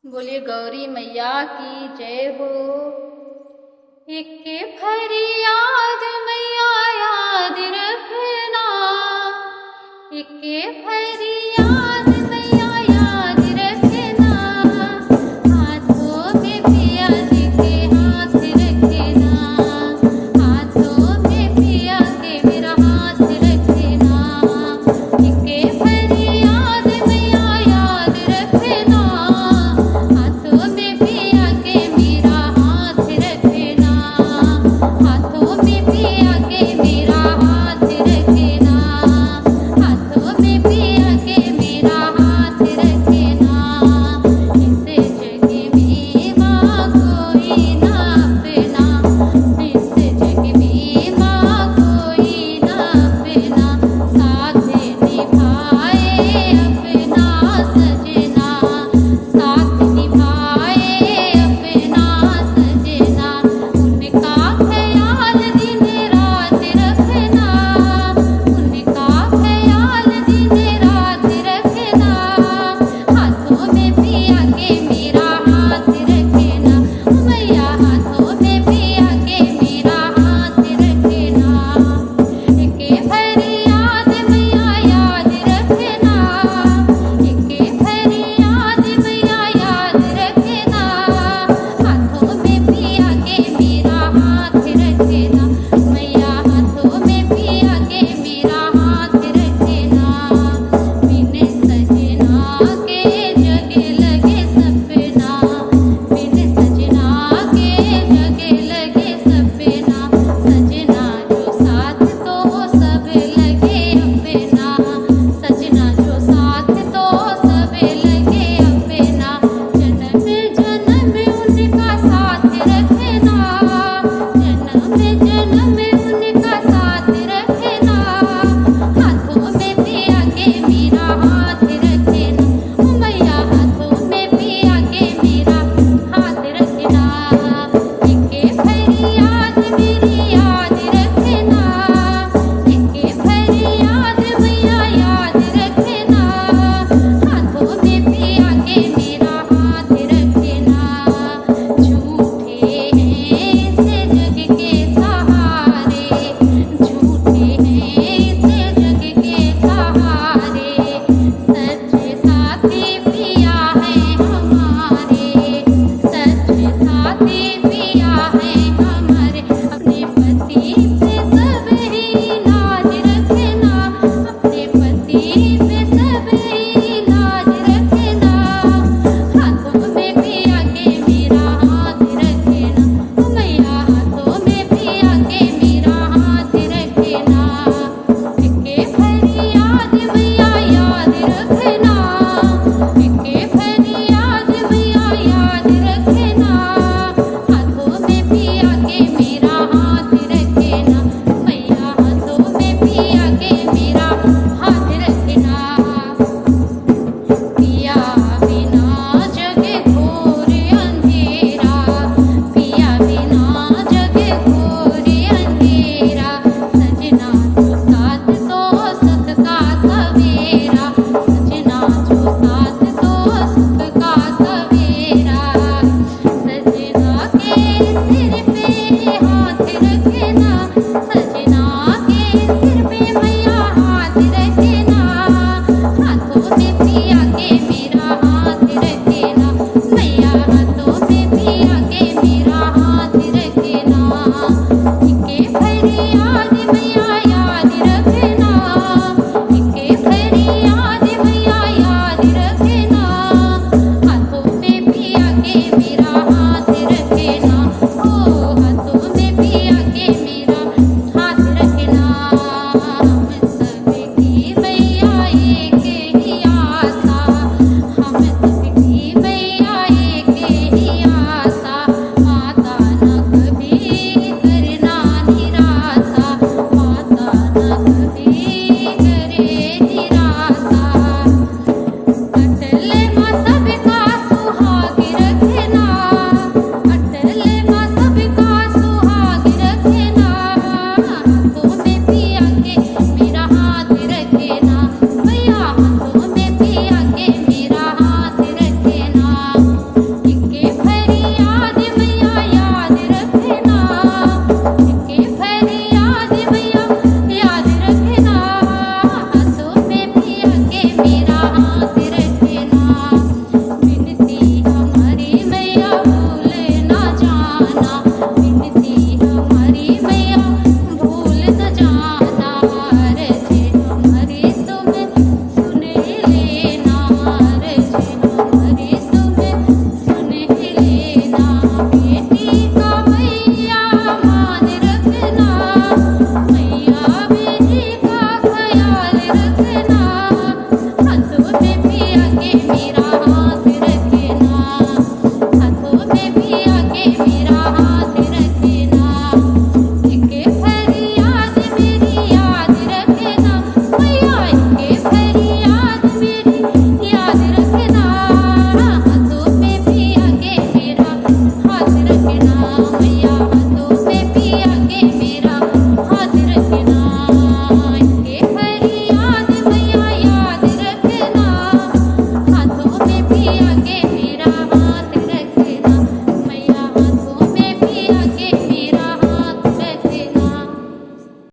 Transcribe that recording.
बोलिए गौरी मैया की जय हो। इक्के फरियाद मैया याद रखना, इक्के फरियाद मैया याद रखना, हाथों में पिया जी के हाथ रखना, हाथों में पिया के मेरा हाथ रखना, इक्के फरियाद मैया याद रखना, हाथों में पिया के मेरा हाथ रखना, हाथों में पिया के मेरा हाथ रखना, हाथों में पिया के मेरा हाथ रखना। इस जग में माँ कोई ना अपना, इस जग में माँ कोई ना अपना, साथ निभाए अपना सजना, साथ निभाए अपना सजना, उनका ख्याल दिन रात रखना, उनका ख्याल दिन रात रखना, हाथों में पिया के